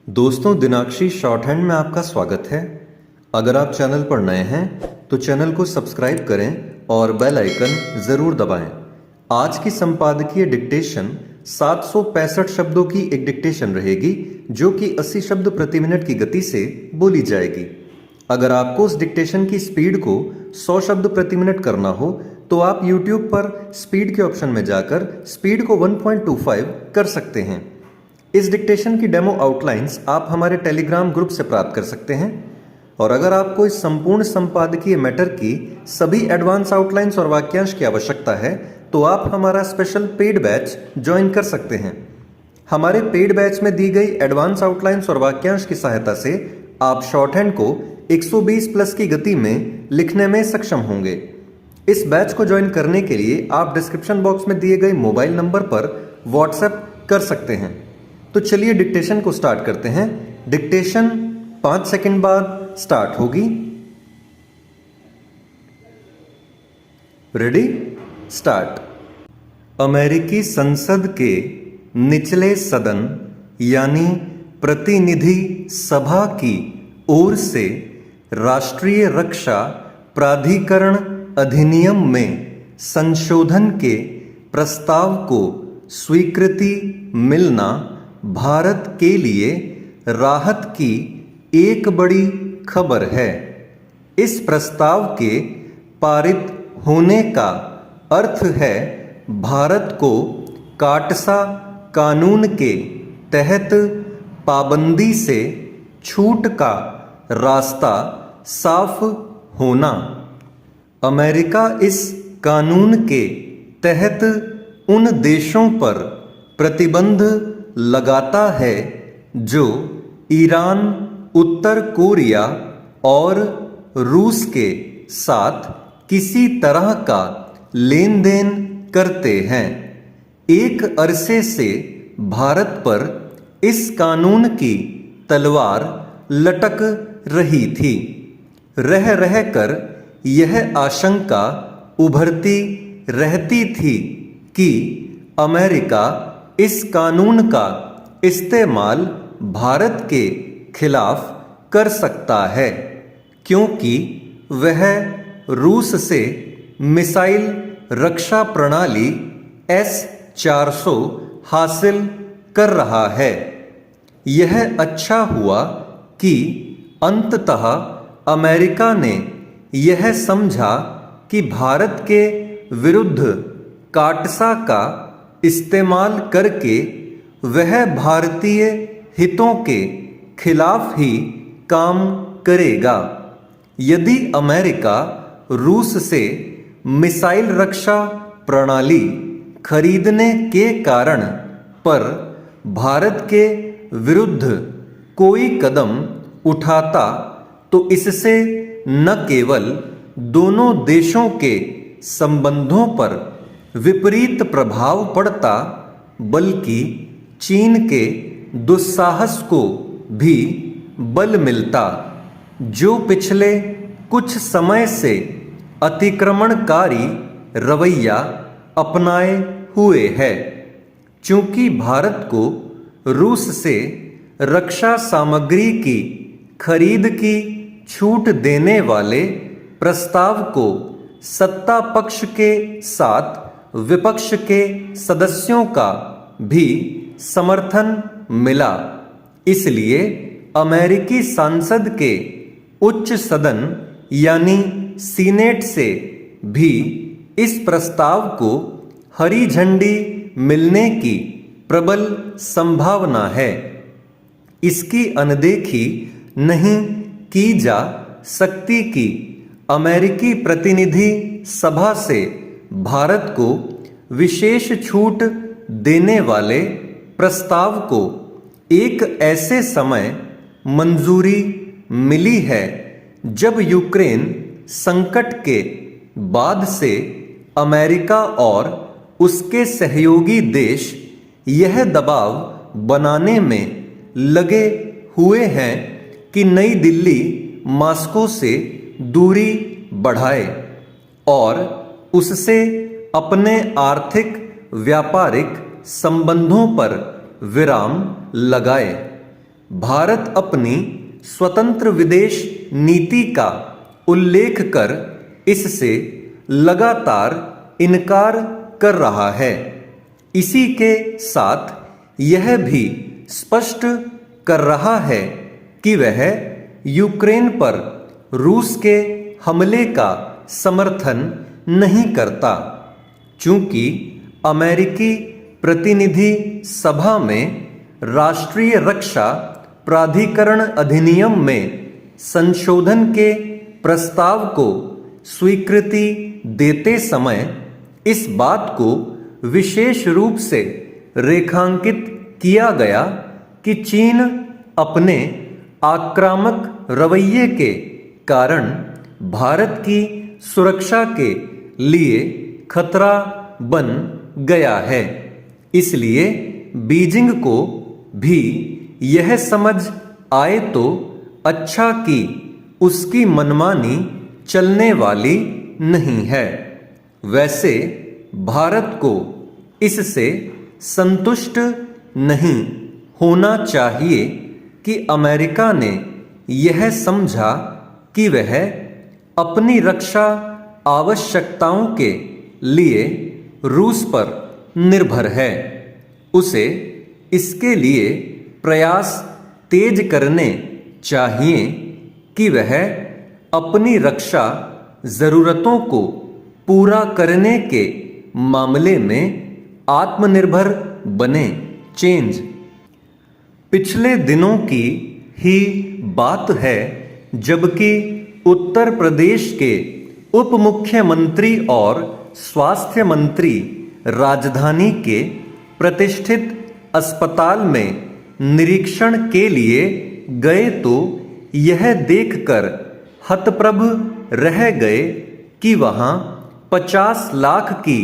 दोस्तों, दिनाक्षी short hand में आपका स्वागत है। अगर आप चैनल पर नए हैं तो चैनल को सब्सक्राइब करें और बेल आइकन ज़रूर दबाएं। आज की संपादकीय डिक्टेशन 765 शब्दों की एक डिक्टेशन रहेगी जो कि 80 शब्द प्रति मिनट की गति से बोली जाएगी। अगर आपको उस डिक्टेशन की स्पीड को 100 शब्द प्रति मिनट करना हो तो आप YouTube पर स्पीड के ऑप्शन में जाकर स्पीड को 1.25 कर सकते हैं। इस डिक्टेशन की डेमो आउटलाइंस आप हमारे टेलीग्राम ग्रुप से प्राप्त कर सकते हैं। और अगर आपको इस संपूर्ण संपादकीय मैटर की सभी एडवांस आउटलाइंस और वाक्यांश की आवश्यकता है तो आप हमारा स्पेशल पेड बैच ज्वाइन कर सकते हैं। हमारे पेड बैच में दी गई एडवांस आउटलाइंस और वाक्यांश की सहायता से आप शॉर्ट हैंड को 120 प्लस की गति में लिखने में सक्षम होंगे। इस बैच को ज्वाइन करने के लिए आप डिस्क्रिप्शन बॉक्स में दिए गए मोबाइल नंबर पर व्हाट्सएप कर सकते हैं। तो चलिए डिक्टेशन को स्टार्ट करते हैं। डिक्टेशन 5 सेकंड बाद स्टार्ट होगी। Ready, start. अमेरिकी संसद के निचले सदन यानी प्रतिनिधि सभा की ओर से राष्ट्रीय रक्षा प्राधिकरण अधिनियम में संशोधन के प्रस्ताव को स्वीकृति मिलना भारत के लिए राहत की एक बड़ी खबर है। इस प्रस्ताव के पारित होने का अर्थ है भारत को काटसा कानून के तहत पाबंदी से छूट का रास्ता साफ होना। अमेरिका इस कानून के तहत उन देशों पर प्रतिबंध लगाता है जो ईरान, उत्तर कोरिया और रूस के साथ किसी तरह का लेन देन करते हैं। एक अरसे से भारत पर इस कानून की तलवार लटक रही थी। रह रहकर यह आशंका उभरती रहती थी कि अमेरिका इस कानून का इस्तेमाल भारत के खिलाफ कर सकता है क्योंकि वह रूस से मिसाइल रक्षा प्रणाली S-400 हासिल कर रहा है। यह अच्छा हुआ कि अंततः अमेरिका ने यह समझा कि भारत के विरुद्ध काटसा का इस्तेमाल करके वह भारतीय हितों के खिलाफ ही काम करेगा। यदि अमेरिका रूस से मिसाइल रक्षा प्रणाली खरीदने के कारण पर भारत के विरुद्ध कोई कदम उठाता तो इससे न केवल दोनों देशों के संबंधों पर विपरीत प्रभाव पड़ता बल्कि चीन के दुस्साहस को भी बल मिलता जो पिछले कुछ समय से अतिक्रमणकारी रवैया अपनाए हुए है। चूंकि भारत को रूस से रक्षा सामग्री की खरीद की छूट देने वाले प्रस्ताव को सत्ता पक्ष के साथ विपक्ष के सदस्यों का भी समर्थन मिला, इसलिए अमेरिकी संसद के उच्च सदन यानी सीनेट से भी इस प्रस्ताव को हरी झंडी मिलने की प्रबल संभावना है। इसकी अनदेखी नहीं की जा सकती कि अमेरिकी प्रतिनिधि सभा से भारत को विशेष छूट देने वाले प्रस्ताव को एक ऐसे समय मंजूरी मिली है जब यूक्रेन संकट के बाद से अमेरिका और उसके सहयोगी देश यह दबाव बनाने में लगे हुए हैं कि नई दिल्ली मॉस्को से दूरी बढ़ाए और उससे अपने आर्थिक व्यापारिक संबंधों पर विराम लगाए। भारत अपनी स्वतंत्र विदेश नीति का उल्लेख कर इससे लगातार इनकार कर रहा है। इसी के साथ यह भी स्पष्ट कर रहा है कि वह यूक्रेन पर रूस के हमले का समर्थन नहीं करता, चूंकि अमेरिकी प्रतिनिधि सभा में राष्ट्रीय रक्षा प्राधिकरण अधिनियम में संशोधन के प्रस्ताव को स्वीकृति देते समय इस बात को विशेष रूप से रेखांकित किया गया कि चीन अपने आक्रामक रवैये के कारण भारत की सुरक्षा के लिए खतरा बन गया है। इसलिए बीजिंग को भी यह समझ आए तो अच्छा कि उसकी मनमानी चलने वाली नहीं है। वैसे भारत को इससे संतुष्ट नहीं होना चाहिए कि अमेरिका ने यह समझा कि वह अपनी रक्षा आवश्यकताओं के लिए रूस पर निर्भर है। उसे इसके लिए प्रयास तेज करने चाहिए कि वह अपनी रक्षा जरूरतों को पूरा करने के मामले में आत्मनिर्भर बने। चेंज पिछले दिनों की ही बात है जबकि उत्तर प्रदेश के उप मुख्यमंत्री और स्वास्थ्य मंत्री राजधानी के प्रतिष्ठित अस्पताल में निरीक्षण के लिए गए तो यह देखकर हतप्रभ रह गए कि वहां 50 लाख की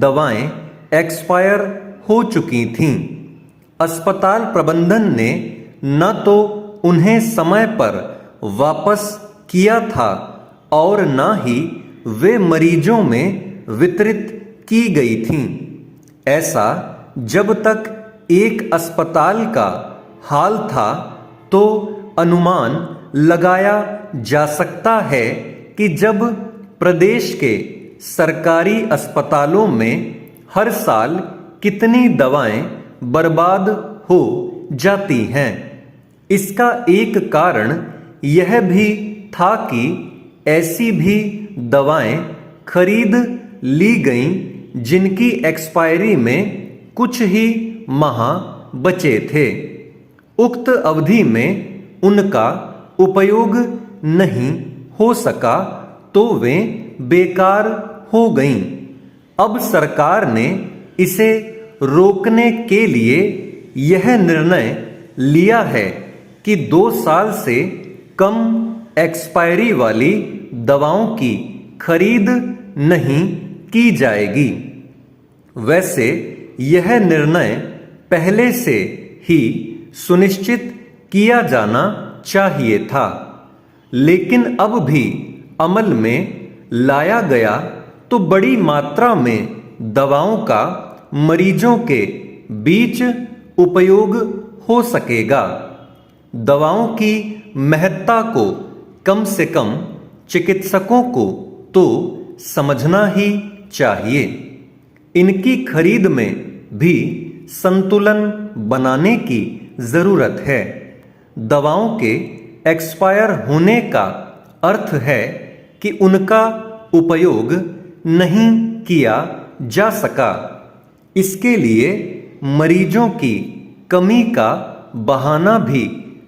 दवाएं एक्सपायर हो चुकी थीं। अस्पताल प्रबंधन ने न तो उन्हें समय पर वापस किया था और न ही वे मरीजों में वितरित की गई थीं। ऐसा जब तक एक अस्पताल का हाल था तो अनुमान लगाया जा सकता है कि जब प्रदेश के सरकारी अस्पतालों में हर साल कितनी दवाएं बर्बाद हो जाती हैं। इसका एक कारण यह भी था कि ऐसी भी दवाएं खरीद ली गईं जिनकी एक्सपायरी में कुछ ही माह बचे थे। उक्त अवधि में उनका उपयोग नहीं हो सका तो वे बेकार हो गईं। अब सरकार ने इसे रोकने के लिए यह निर्णय लिया है कि 2 साल से कम एक्सपायरी वाली दवाओं की खरीद नहीं की जाएगी। वैसे यह निर्णय पहले से ही सुनिश्चित किया जाना चाहिए था, लेकिन अब भी अमल में लाया गया तो बड़ी मात्रा में दवाओं का मरीजों के बीच उपयोग हो सकेगा। दवाओं की महत्ता को कम से कम चिकित्सकों को तो समझना ही चाहिए। इनकी खरीद में भी संतुलन बनाने की जरूरत है। दवाओं के एक्सपायर होने का अर्थ है कि उनका उपयोग नहीं किया जा सका। इसके लिए मरीजों की कमी का बहाना भी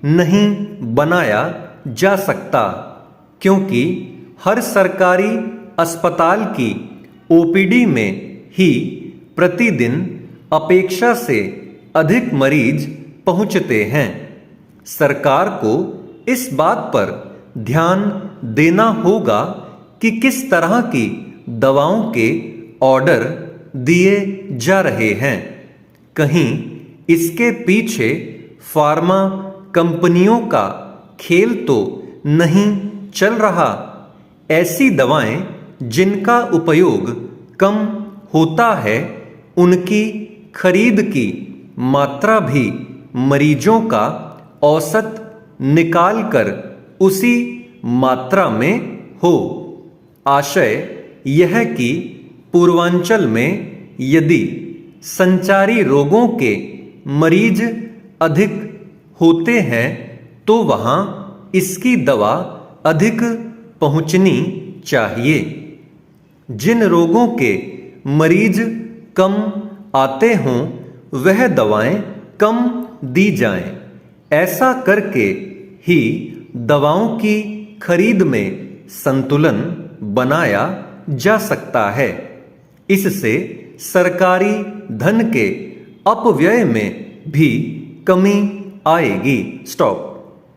नहीं बनाया जा सकता, क्योंकि हर सरकारी अस्पताल की ओपीडी में ही प्रतिदिन अपेक्षा से अधिक मरीज पहुंचते हैं। सरकार को इस बात पर ध्यान देना होगा कि किस तरह की दवाओं के ऑर्डर दिए जा रहे हैं। कहीं इसके पीछे फार्मा कंपनियों का खेल तो नहीं चल रहा। ऐसी दवाएं जिनका उपयोग कम होता है उनकी खरीद की मात्रा भी मरीजों का औसत निकालकर उसी मात्रा में हो। आशय यह कि पूर्वांचल में यदि संचारी रोगों के मरीज अधिक होते हैं तो वहां इसकी दवा अधिक पहुंचनी चाहिए। जिन रोगों के मरीज कम आते हों वह दवाएं कम दी जाएं। ऐसा करके ही दवाओं की खरीद में संतुलन बनाया जा सकता है। इससे सरकारी धन के अपव्यय में भी कमी आएगी। स्टॉप।